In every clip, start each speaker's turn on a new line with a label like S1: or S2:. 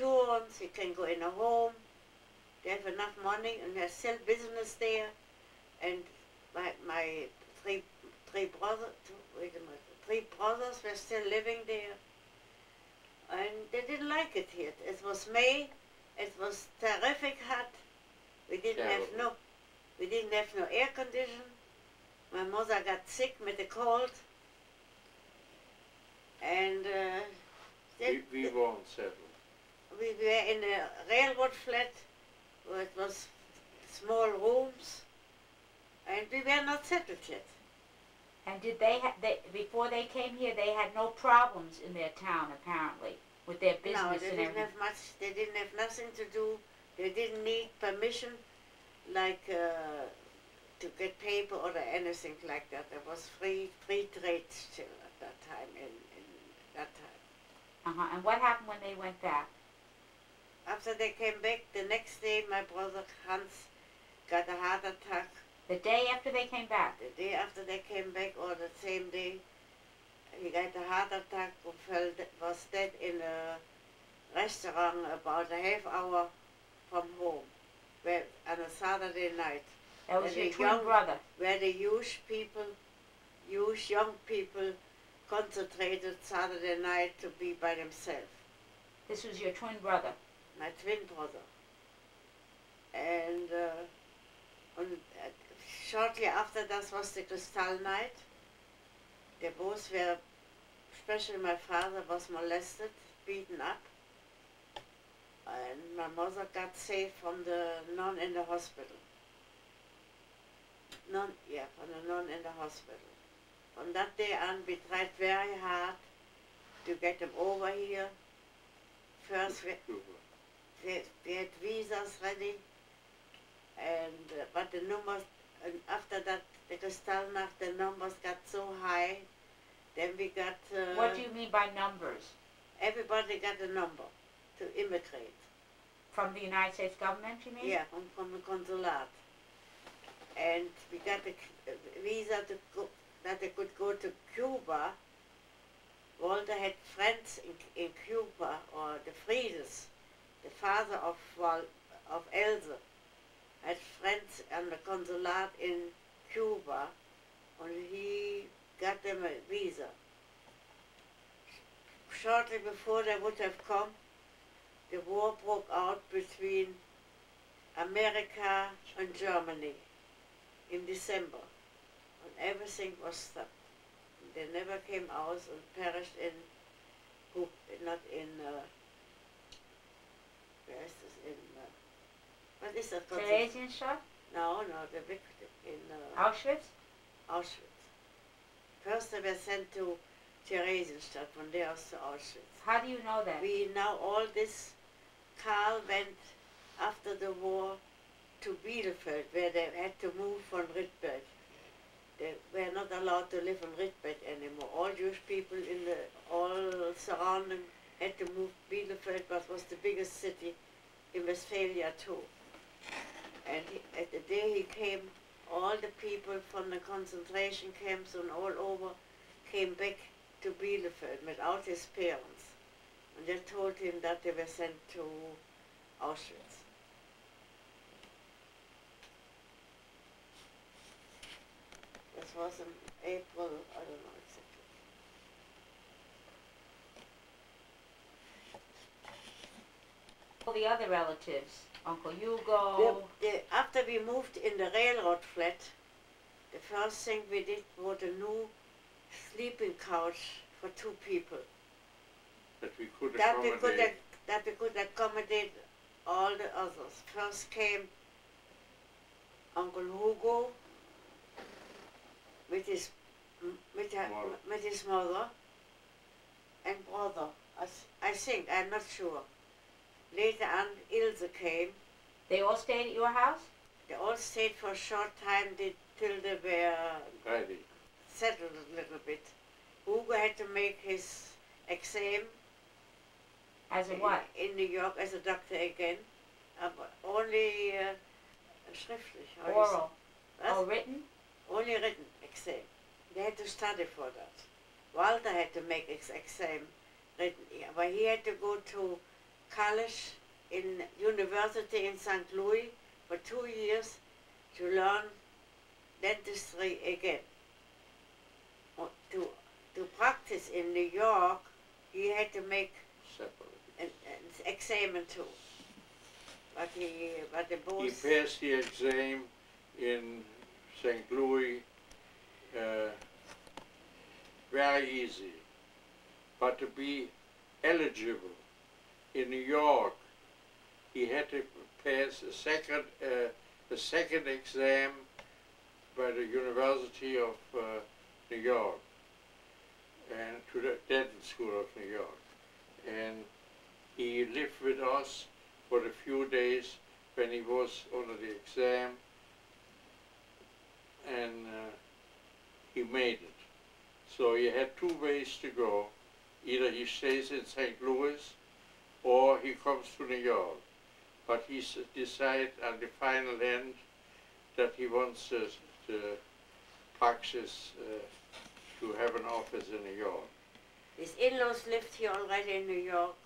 S1: insurance, he can go in a home. They have enough money and there's still business there. And my three brothers were still living there. And they didn't like it here. It was May, it was terrific hot. We didn't have no air condition. My mother got sick with the cold. And
S2: we weren't settled.
S1: We were in a railroad flat where it was small rooms, and we were not settled yet.
S3: And did before they came here, they had no problems in their town, apparently, with their business
S1: no, they
S3: and
S1: didn't
S3: everything?
S1: have much. They didn't have nothing to do. They didn't need permission, like to get paper or anything like that. There was free trade still at that time. In that time.
S3: And what happened when they went back?
S1: After they came back, the next day, my brother Hans got a heart attack.
S3: The day after they came back?
S1: The day after they came back, or the same day, he got a heart attack and was dead in a restaurant about a half hour from home, on a Saturday night.
S3: That was your twin brother?
S1: Where the young people concentrated Saturday night to be by themselves.
S3: This was your twin brother?
S1: My twin brother. And shortly after that was the Kristall night. They both were, especially my father was molested, beaten up. And my mother got saved from the nun in the hospital. From the nun in the hospital. From that day on, we tried very hard to get them over here. First, we had visas ready, and but the numbers, and after that, the Kristallnacht, the numbers got so high. Then we got.
S3: What do you mean by numbers?
S1: Everybody got a number to immigrate.
S3: From the United States government, you mean?
S1: Yeah, from the consulate. And we got a visa to go, that they could go to Cuba. Walter had friends in Cuba, or the Friedes, the father of Else, had friends on the consulate in Cuba, and he got them a visa. Shortly before they would have come, the war broke out between America and Germany in December, and everything was stopped. They never came out and perished in, not in, where is this, what is that called?
S3: Theresienstadt?
S1: No, the big, in
S3: Auschwitz?
S1: Auschwitz. First they were sent to Theresienstadt, from there to Auschwitz.
S3: How do you know that?
S1: We know all this. Karl went after the war to Bielefeld, where they had to move from Rittberg. They were not allowed to live in Rittberg anymore. All Jewish people in all surrounding had to move to Bielefeld, but was the biggest city in Westphalia too. And at the day he came, all the people from the concentration camps and all over came back to Bielefeld without his parents. And they told him that they were sent to Auschwitz. This was in April, I don't know exactly.
S3: All the other relatives, Uncle Hugo.
S1: After we moved in the railroad flat, the first thing we did was a new sleeping couch for 2 people.
S2: That we could accommodate.
S1: That we could accommodate all the others. First came Uncle Hugo with his mother and brother. I think, I'm not sure. Later on, Ilse came.
S3: They all stayed at your house?
S1: They all stayed for a short time till they were
S2: Ready.
S1: settled a little bit. Hugo had to make his exam.
S3: As a what?
S1: In New York as a doctor again. Only schriftlich.
S3: Oral. Oh, written?
S1: Only written exam. They had to study for that. Walter had to make his exam written, but he had to go to college in university in St. Louis for 2 years to learn dentistry again. To practice in New York, he had to make an exam too. But the both...
S2: He passed the exam in St. Louis very easy. But to be eligible in New York, he had to pass a second exam by the University of New York, and to the dental school of New York. And he lived with us for the few days when he was under the exam, and he made it. So he had 2 ways to go. Either he stays in St. Louis or he comes to New York. But he decided at the final end that he wants to practice, to have an office in New York.
S1: His in-laws lived here already in New York.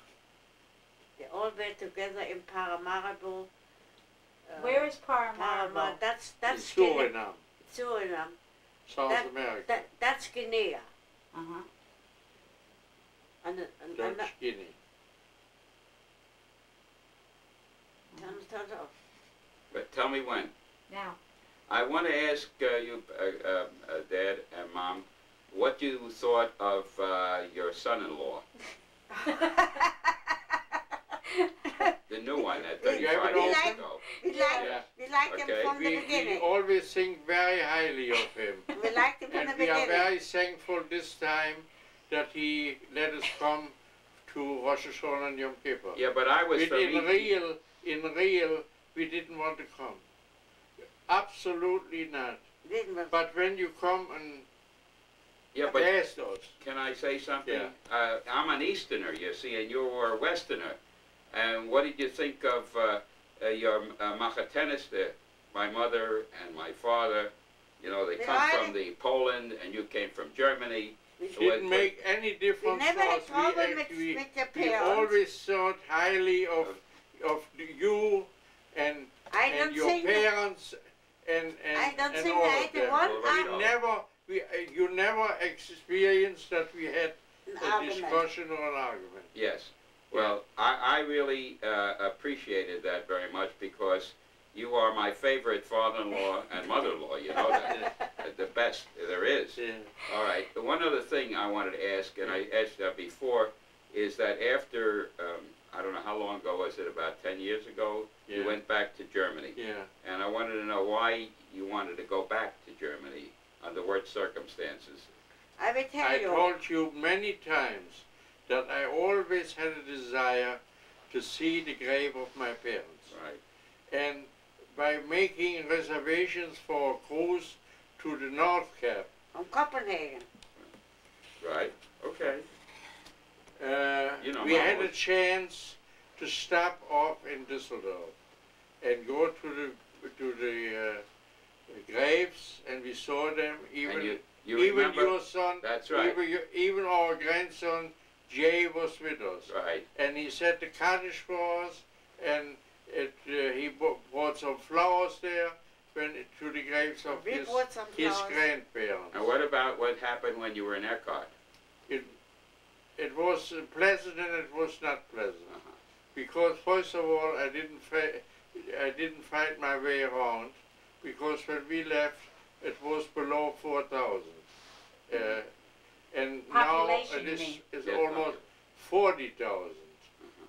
S1: They all were together in Paramaribo.
S3: Where is Paramaribo?
S1: That's
S2: Suriname.
S1: Suriname.
S2: South America.
S1: That's Guinea.
S3: Uh-huh.
S1: And
S2: Dutch Guinea.
S1: turn it off.
S4: But tell me when.
S3: Now.
S4: I want to ask you, Dad and Mom, what you thought of your son-in-law. The new one at 35 years ago.
S1: We liked him from the beginning.
S2: We always think very highly of him.
S1: We liked him from
S2: And
S1: the
S2: we
S1: beginning.
S2: are very thankful this time that he let us come to Rosh Hashanah and Yom Kippur.
S4: Yeah, but I was from
S2: In real, we didn't want to come. Absolutely not. But when you come and asked us.
S4: Can I say something?
S2: Yeah.
S4: I'm an Easterner, you see, and you're a Westerner. And what did you think of your machatenis there? My mother and my father, you know, they come from Poland, and you came from Germany.
S2: It didn't make any difference.
S1: We never had trouble with your parents.
S2: We always thought highly of you and your parents and
S1: I don't think
S2: all
S1: I
S2: of
S1: had
S2: them.
S1: one
S2: You never experienced that we had a
S1: argument.
S2: discussion or an argument.
S4: Yes. Well, I really appreciated that very much, because you are my favorite father-in-law and mother-in-law. You know that. The best there is.
S2: Yeah.
S4: All right. The one other thing I wanted to ask, and I asked that before, is that after, I don't know how long ago was it, about 10 years ago,
S2: Yeah.
S4: you went back to Germany.
S2: Yeah.
S4: And I wanted to know why you wanted to go back to Germany, under what circumstances.
S1: I will tell
S2: I
S1: you.
S2: told you many times that I always had a desire to see the grave of my parents.
S4: Right.
S2: And by making reservations for a cruise to the North Cape,
S1: From Copenhagen.
S4: Right. Okay. You know,
S2: we had a chance to stop off in Düsseldorf and go to the graves, and we saw them. Even
S4: you
S2: even
S4: remember,
S2: your son.
S4: That's right.
S2: Even our grandson Jay was with us.
S4: Right.
S2: And he set the cottage for us, and he brought some flowers there to the graves of his grandparents.
S4: And what about what happened when you were in Eckhart?
S2: It was pleasant and it was not pleasant. Because first of all, I didn't fight my way around, because when we left, it was below 4,000. And now it is almost 40,000.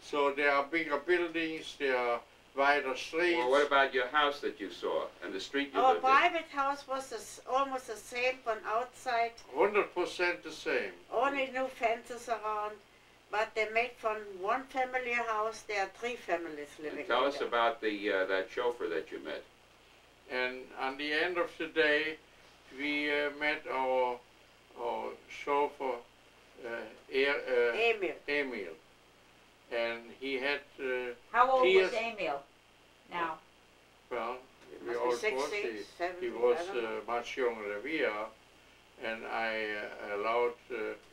S2: So there are bigger buildings, there are wider streets.
S4: Well, what about your house that you saw and the street you
S1: Our
S4: lived in?
S1: private house was almost the same from outside.
S2: 100% the same.
S1: Only new fences around. But they made from one family house, there are 3 families living
S4: And tell us
S1: there.
S4: about the that chauffeur that you met.
S2: And on the end of the day, we met our chauffeur, Emil. And he had
S3: How old
S2: tears.
S3: was Emil now?
S2: Well, we
S1: Must
S2: all
S1: be 60,
S2: thought
S1: 70,
S2: he was
S1: I don't know.
S2: much younger than we are, and I allowed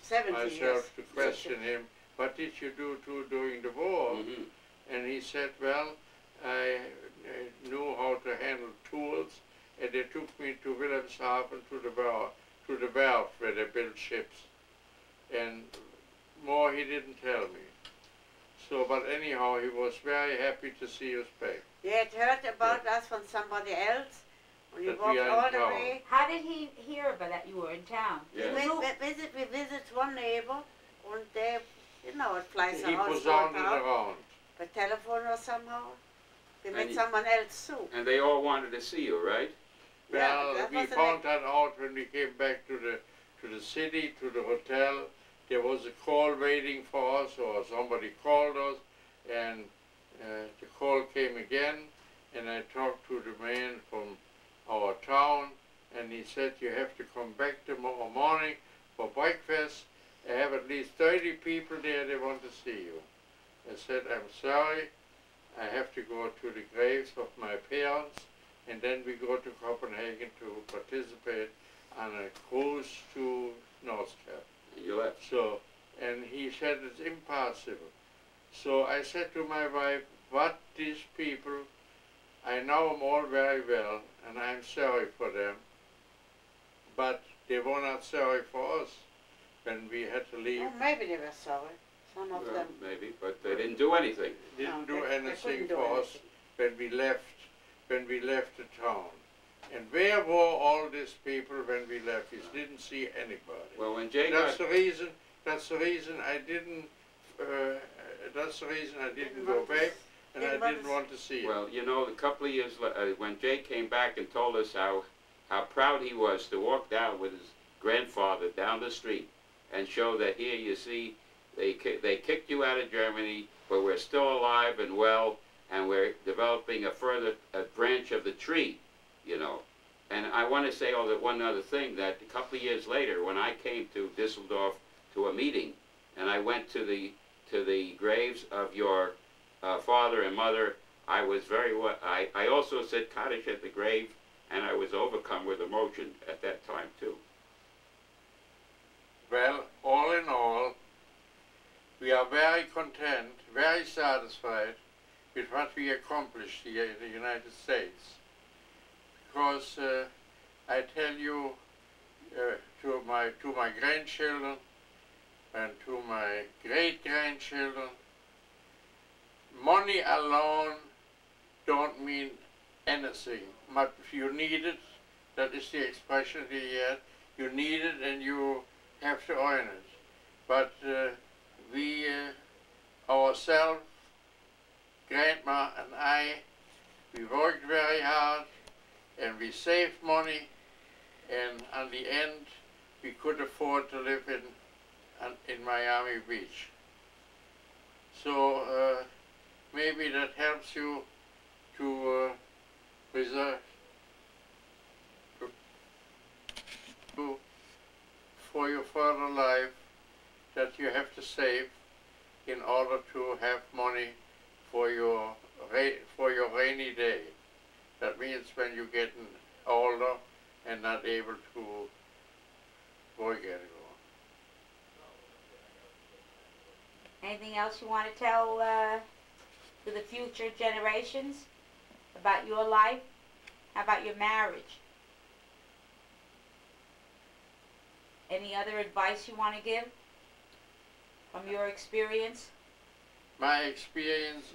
S1: 70
S2: myself
S1: years.
S2: to question him, what did you do during the war?
S4: Mm-hmm.
S2: And he said, well, I knew how to handle tools, and they took me to Wilhelmshaven to the werft where they built ships. And more he didn't tell me. So, but anyhow, he was very happy to see us back.
S1: He had heard about us from somebody else. When he
S2: That
S1: walked
S2: we are in
S1: all the
S2: town.
S1: way.
S3: How did he hear about that you were in town?
S4: Yeah.
S1: We visit one neighbor, and they, you know, it flies
S2: He
S1: around.
S2: posauned it around.
S1: By telephone or somehow. We met
S4: he-
S1: someone else too.
S4: And they all wanted to see you, right?
S2: Well,
S1: that
S2: we
S1: was the
S2: found that out when we came back to the city, to the hotel. There was a call waiting for us, or somebody called us, and the call came again, and I talked to the man from our town, and he said, you have to come back tomorrow morning for breakfast. I have at least 30 people there, they want to see you. I said, I'm sorry, I have to go to the graves of my parents, and then we go to Copenhagen to participate on a cruise to North Cap.
S4: And you left.
S2: So, and he said it's impossible. So I said to my wife, what these people, I know them all very well, and I'm sorry for them, but they were not sorry for us when we had to leave.
S1: Oh, maybe they were sorry. Some of
S4: Well,
S1: them.
S4: maybe, but they didn't do anything.
S2: Didn't
S1: No,
S2: do
S1: they
S2: anything
S1: couldn't do
S2: for us
S1: anything.
S2: when we left the town. And where were all these people when we left? We didn't see anybody.
S4: Well, when Jay
S2: That's
S4: got,
S2: the reason. That's the reason I didn't. That's the reason I didn't go
S1: want to
S2: back, and I
S1: didn't want
S2: didn't
S1: to
S2: want to see it.
S4: well, you know, a couple of years when Jay came back and told us how proud he was to walk down with his grandfather down the street and show that here, you see, they kicked you out of Germany, but we're still alive and well, and we're developing a branch of the tree, you know. And I want to say one other thing, that a couple of years later, when I came to Düsseldorf to a meeting, and I went to the graves of your father and mother, I was I also said Kaddish at the grave, and I was overcome with emotion at that time too.
S2: Well, all in all, we are very content, very satisfied with what we accomplished here in the United States. Because I tell you, to my grandchildren and to my great-grandchildren, money alone don't mean anything. But if you need it, that is the expression here, you need it and you have to earn it. But we ourselves, Grandma and I, we worked very hard and we saved money, and at the end we could afford to live in Miami Beach. So maybe that helps you to reserve for your further life, that you have to save in order to have money for your rainy day. That means when you're getting older and not able to work anymore.
S3: Anything else you want to tell to the future generations about your life? How about your marriage? Any other advice you want to give from your experience?
S2: My experience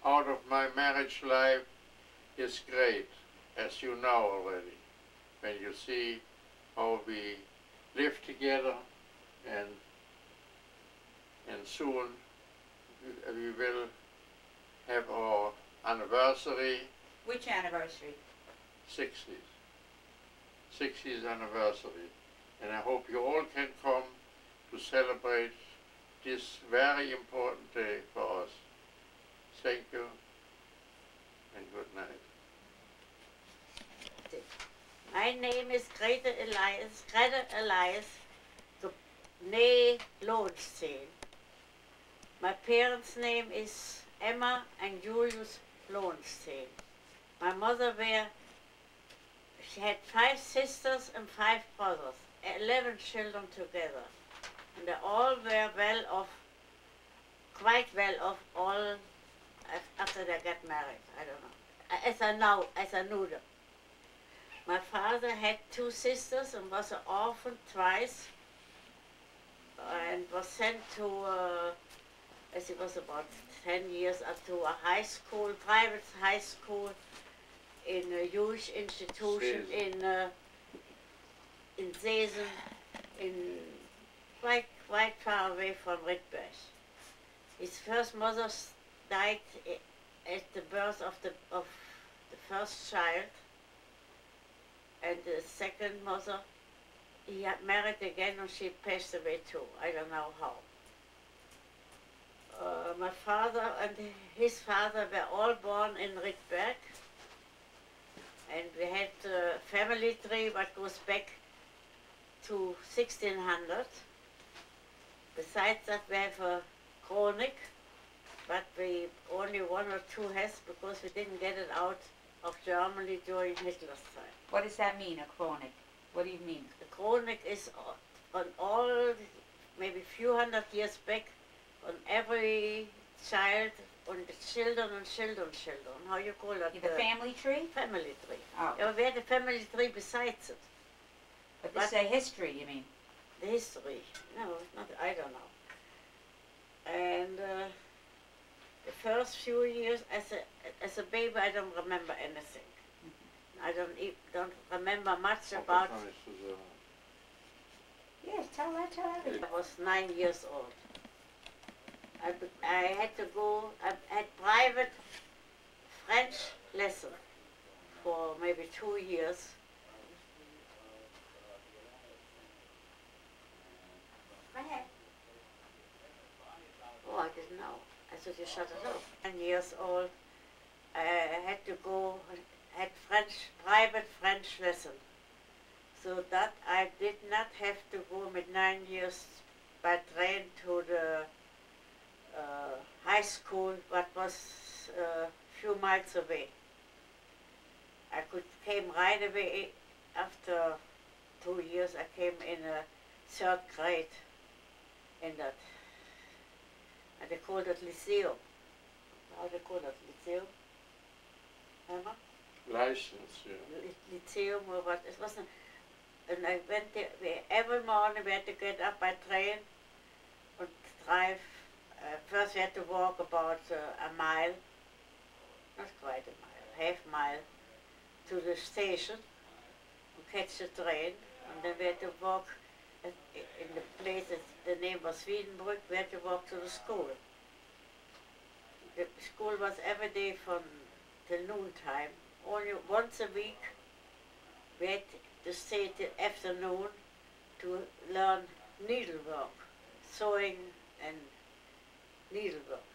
S2: out of my marriage life is great, as you know already. When you see how we live together, and soon we will have our anniversary.
S3: Which anniversary?
S2: 60th anniversary. And I hope you all can come to celebrate this very important day for us. Thank you and good night.
S1: My name is Grete Elias, nee Lohenstein. My parents' name is Emma and Julius Lohenstein. My mother she had 5 sisters and 5 brothers, 11 children together. And they all were well off quite well off all after they got married. I don't know. As I knew them. My father had 2 sisters and was an orphan twice, and was sent to, as he was about 10 years, up to a high school, private high school, in a Jewish institution in Seesen, quite far away from Rittberg. His first mother died at the birth of the first child, and the second mother, he had married again and she passed away too. I don't know how. My father and his father were all born in Rittberg, and we had a family tree that goes back to 1600. Besides that, we have a chronic, but we only 1 or 2 has because we didn't get it out of Germany during Hitler's time.
S3: What does that mean, a chronic? What do you mean?
S1: The chronic is on all, maybe few hundred years back, on every child, on the children and children's children. How you call it?
S3: The family tree?
S1: Family tree.
S3: Oh.
S1: Yeah, we had a family tree besides it.
S3: But this is a history, you mean?
S1: The history. No, not, I don't know. And the first few years, as a baby, I don't remember anything. I don't remember much about.
S3: Yes, tell everybody.
S1: I was 9 years old. I had to go. I had private French lesson for maybe 2 years.
S3: Go ahead.
S1: Oh, I didn't know. I thought you shut it off. 10 years old. I had to go. Had private French lesson, so that I did not have to go with 9 years by train to the high school, that was a few miles away. I came right away after 2 years. I came in a 3rd grade in that, and they called it Lyceum. How they call it, Lyceum? Emma?
S2: License, yeah.
S1: Lyceum or what, it wasn't, and I went there, every morning we had to get up by train and drive, first we had to walk about a mile, not quite a mile, half mile, to the station and catch the train, and then we had to walk in the place, the name was Wiedenbrück, we had to walk to the school. The school was every day from till noontime. Only once a week we had to stay till afternoon to learn needlework, sewing and needlework.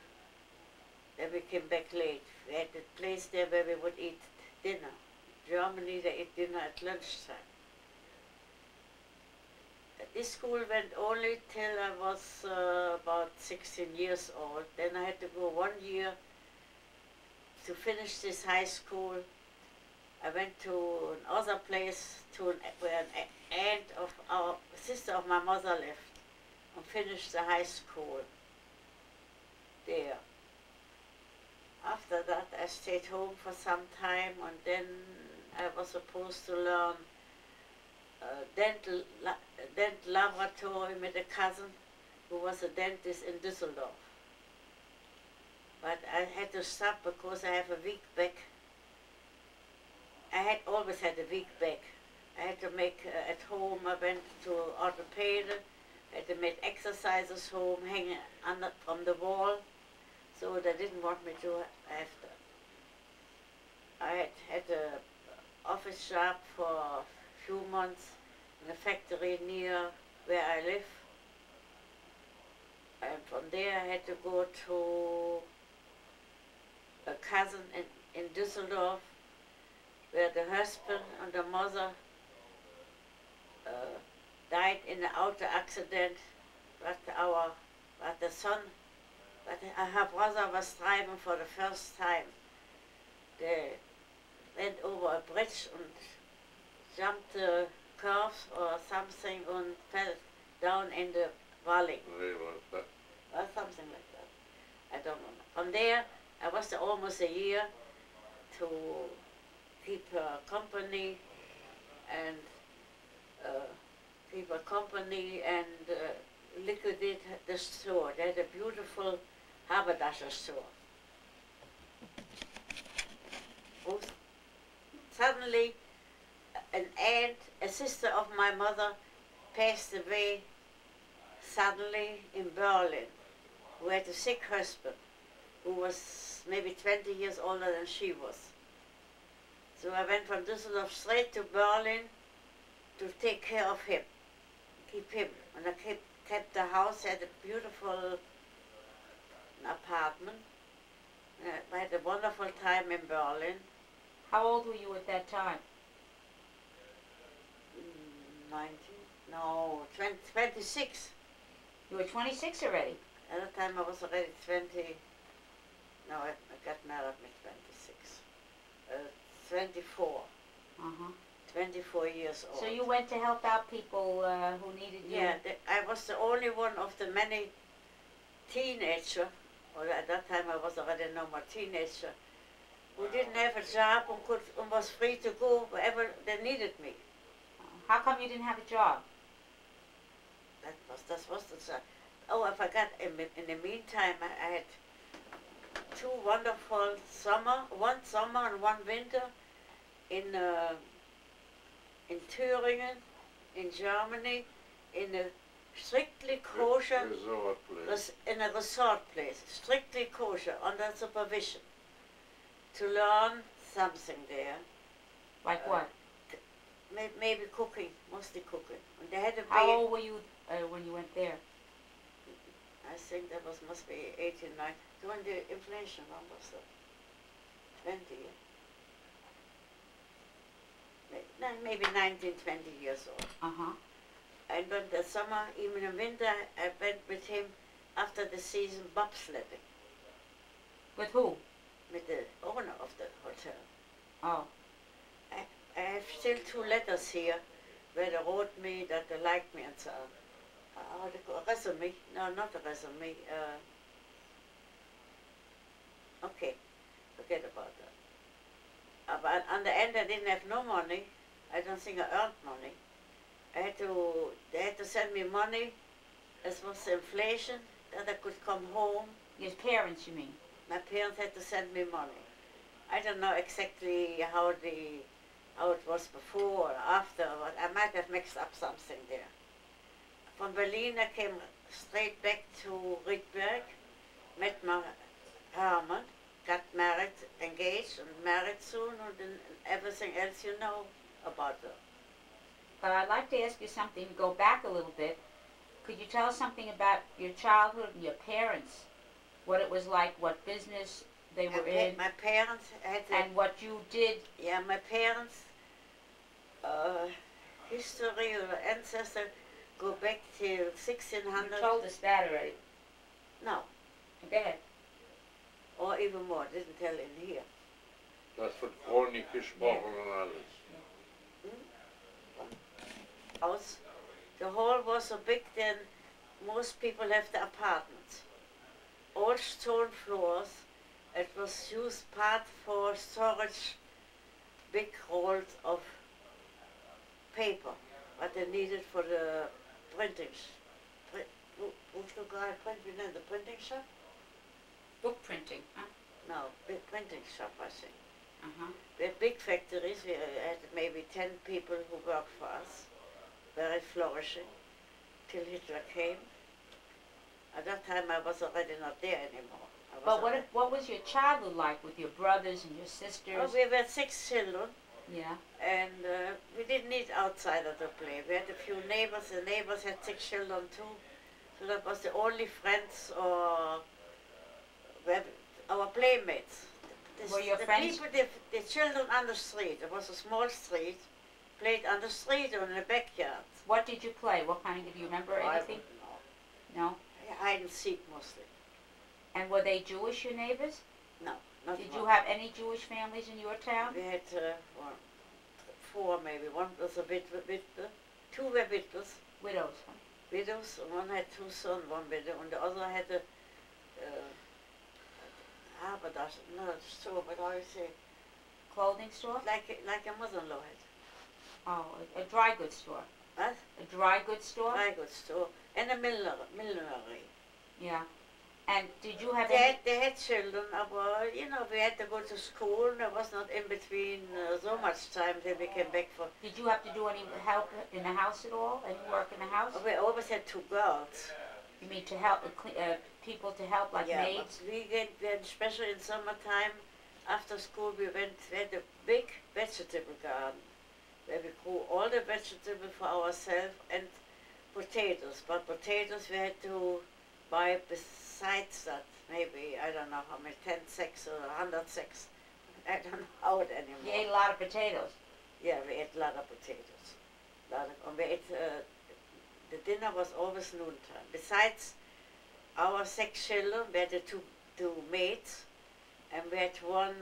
S1: Then we came back late. We had a place there where we would eat dinner. In Germany they eat dinner at lunchtime. This school went only till I was about 16 years old. Then I had to go 1 year to finish this high school. I went to another place where an aunt of our sister of my mother lived, and finished the high school there. After that I stayed home for some time, and then I was supposed to learn dental laboratory with a cousin who was a dentist in Düsseldorf. But I had to stop because I have a weak back. I had always had a weak back. I had to make at home. I went to orthopedic. I had to make exercises home, hanging from the wall, so they didn't want me to have that. I had an office job for a few months in a factory near where I live. And from there I had to go to a cousin in Düsseldorf, where the husband and the mother died in an auto accident, but the son, but her brother was driving for the first time. They went over a bridge and jumped the curves or something and fell down in the valley. Or something like that. I don't know. From there, I was there almost a year to keep her company and liquidate the store. They had a beautiful haberdasher store. Suddenly, an aunt, a sister of my mother, passed away suddenly in Berlin, who had a sick husband, who was maybe 20 years older than she was. So I went from Düsseldorf straight to Berlin to take care of him, keep him. And I kept the house, had a beautiful apartment. I had a wonderful time in Berlin.
S3: How old were you at that time?
S1: 26.
S3: You were 26 already?
S1: At that time I was already 20. No, I got married at 26. 24. 24 years old.
S3: So you went to help out people who needed you?
S1: Yeah, I was the only one of the many teenagers, or at that time I was already no more teenager, who didn't have a job and was free to go wherever they needed me.
S3: How come you didn't have a job?
S1: That was the job. Oh, I forgot. In the meantime, I had two wonderful one summer and one winter in Thüringen, in Germany, in a strictly kosher
S2: resort place.
S1: in a resort place, strictly kosher, under supervision, to learn something there.
S3: Like what?
S1: Maybe cooking, mostly cooking. And they had a
S3: How old were you when you went there?
S1: I think that must be 18, 19. During the inflation, when was that? 20, yeah? Maybe 19, 20 years old. And when the summer, even in winter, I went with him after the season bobsledding.
S3: With who?
S1: With the owner of the hotel.
S3: Oh.
S1: I have still two letters here where they wrote me that they liked me and so on. A resume? No, not a resume. Okay, forget about that. But on the end, I didn't have no money. I don't think I earned money. They had to send me money, as was the inflation, that I could come home.
S3: Your parents, you mean?
S1: My parents had to send me money. I don't know exactly how it was before or after, but I might have mixed up something there. From Berlin, I came straight back to Riedberg, met my Herman, got married, engaged, and married soon, and everything else you know about her.
S3: But I'd like to ask you something, to go back a little bit. Could you tell us something about your childhood and your parents? What it was like, what business they were in?
S1: My parents had...
S3: And what you did?
S1: Yeah, my parents' history or ancestor go back till 1600.
S3: You told us that already.
S1: No.
S3: Go ahead.
S1: Or even more, didn't tell in here.
S2: Das wird Chronik gesprochen und alles.
S1: House. The hall was so big that most people have the apartments. All stone floors. It was used part for storage, big rolls of paper, what they needed for the printing. The printing shop?
S3: Book printing, huh?
S1: No, big printing shop, I think. We had big factories. We had maybe 10 people who worked for us, very flourishing, till Hitler came. At that time, I was already not there anymore.
S3: But what was your childhood like with your brothers and your sisters?
S1: Oh, we were 6 children.
S3: Yeah.
S1: And we didn't need outsiders to play. We had a few neighbors. The neighbors had 6 children too. So that was the only friends or our playmates.
S3: Were your friends?
S1: People, the children on the street. It was a small street. Played on the street or in the backyard.
S3: What did you play? What kind of, do you remember anything? No.
S1: Hide and seek mostly.
S3: And were they Jewish, your neighbors?
S1: No, not
S3: Did
S1: one.
S3: you have any Jewish families in your town?
S1: We had 4 maybe. One was a bit, 2 were widows.
S3: Widows, huh?
S1: Widows. One had 2 sons, one widow, and the other had Haberdas, not a store, but I say,
S3: Clothing store?
S1: like a mother-in-law had.
S3: Oh, a dry goods store.
S1: What?
S3: A dry goods store?
S1: Dry goods store. And a millinery.
S3: Yeah. And did you have
S1: They had children, but you know, we had to go to school. There was not in between so much time till we came back for.
S3: Did you have to do any help in the house at all? Any work in the house?
S1: We always had 2 girls.
S3: You mean to help people to help, like
S1: Yeah,
S3: maids?
S1: but we went, especially in summertime, after school we had a big vegetable garden where we grew all the vegetables for ourselves and potatoes. But potatoes we had to buy besides that, maybe, I don't know how many, 10 sacks or 100 sacks. I don't know how it anymore.
S3: You ate a lot of potatoes.
S1: Yeah, we ate a lot of potatoes. And we ate, the dinner was always noontime. Besides our 6 children, we had the two maids, and we had 1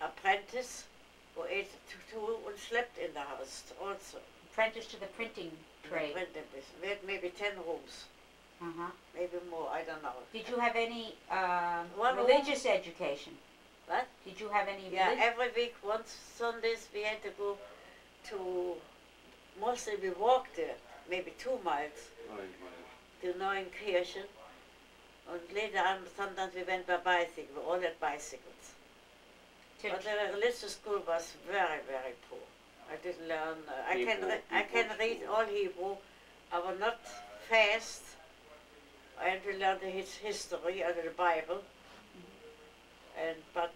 S1: apprentice who ate 2 and slept in the house also.
S3: Apprentice to the printing trade.
S1: We had maybe 10 rooms,
S3: Uh-huh.
S1: maybe more, I don't know.
S3: Did you have any
S1: One
S3: religious education?
S1: What?
S3: Did you have any
S1: Yeah,
S3: religious?
S1: every week, once Sundays, we had to go to, mostly we walked there, maybe 2 miles. To Neuenkirchen, and later on sometimes we went by bicycle. We all had bicycles. But the religious school was very, very poor. I didn't learn. I can read all Hebrew. I was not fast. I had to learn the history and the Bible. But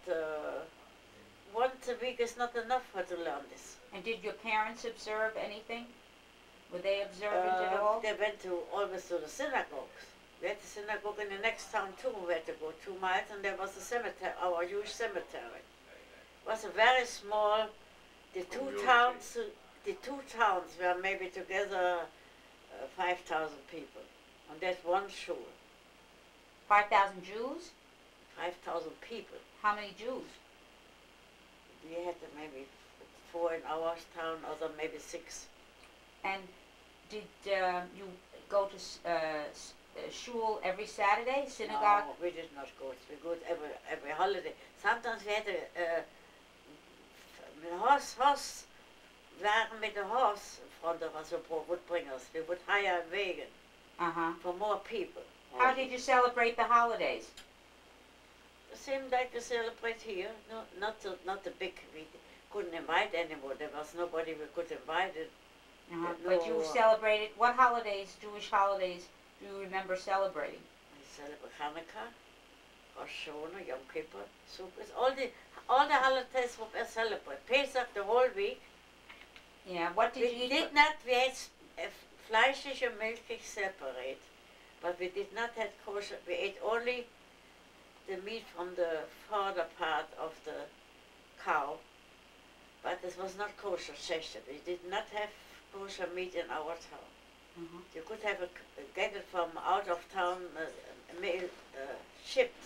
S1: once a week is not enough for to learn this.
S3: And did your parents observe anything? Were they observant at all?
S1: They went always to the synagogues. We had the synagogue in the next town too. We had to go 2 miles, and there was a cemetery, our Jewish cemetery. It was a very small. The two towns were maybe together 5,000 people, and that's 1 shul.
S3: 5,000 Jews?
S1: 5,000 people.
S3: How many Jews?
S1: We had maybe 4 in our town, other maybe 6.
S3: And did you go to shul every Saturday, synagogue?
S1: No, we did not go. We go every holiday. Sometimes we had a horse waren mit the horse in front of us would bring us. We would hire a wagon for more people.
S3: How did you celebrate the holidays?
S1: Same like we celebrate here. No, not the big. We couldn't invite anymore. There was nobody we could invite.
S3: But you celebrated, what holidays, Jewish holidays, do you remember celebrating?
S1: We celebrate Hanukkah, Rosh Hashanah, Yom Kippur, Sukkot. All the holidays were celebrated. Pesach the whole week.
S3: Yeah, what did you eat?
S1: We had fleischig and milkig separate, but we did not have kosher. We ate only the meat from the further part of the cow, but this was not kosher session. We did not have kosher meat in our town. You could have get it from out of town, shipped.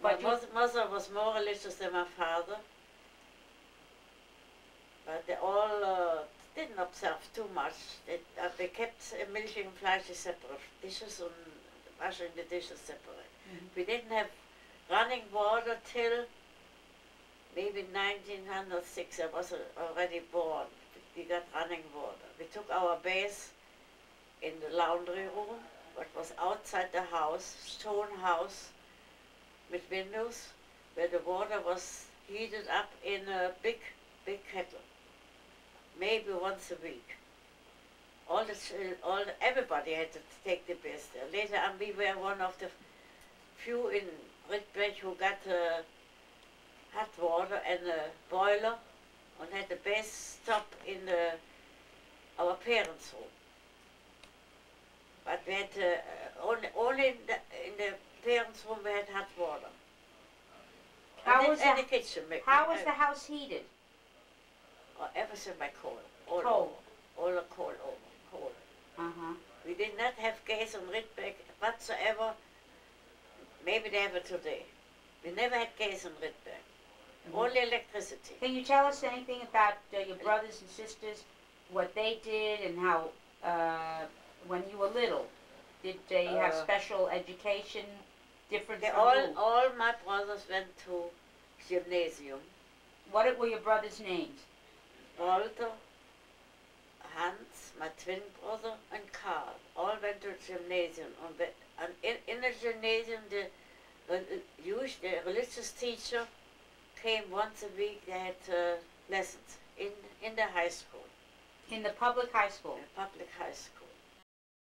S1: My mother was more religious than my father, but they all didn't observe too much. They kept milk and flesh separate, dishes and washing the dishes separate. We didn't have running water till maybe 1906. I was already born. We got running water. We took our bath in the laundry room, what was outside the house, stone house with windows, where the water was heated up in a big kettle, maybe once a week. Everybody had to take the bath there. Later on, we were one of the few in Rittberg who got hot water and a boiler, and had the bath stop in our parents' room. But we had only in the parents' room we had hot water.
S3: How was
S1: the kitchen?
S3: How was the house heated?
S1: Everything by coal. All the coal over. Coal. We did not have gas in Rittberg whatsoever. Maybe they have it today. We never had gas in Rittberg. Only electricity.
S3: Can you tell us anything about your brothers and sisters, what they did, and how, when you were little, Did they have special education, different
S1: They
S3: from you?
S1: all my brothers went to gymnasium.
S3: What were your brothers' names?
S1: Walter, Hans, my twin brother, and Karl all went to gymnasium. And in the gymnasium, the religious teacher came once a week. They had lessons in the high school.
S3: In the public high school?
S1: In public high school.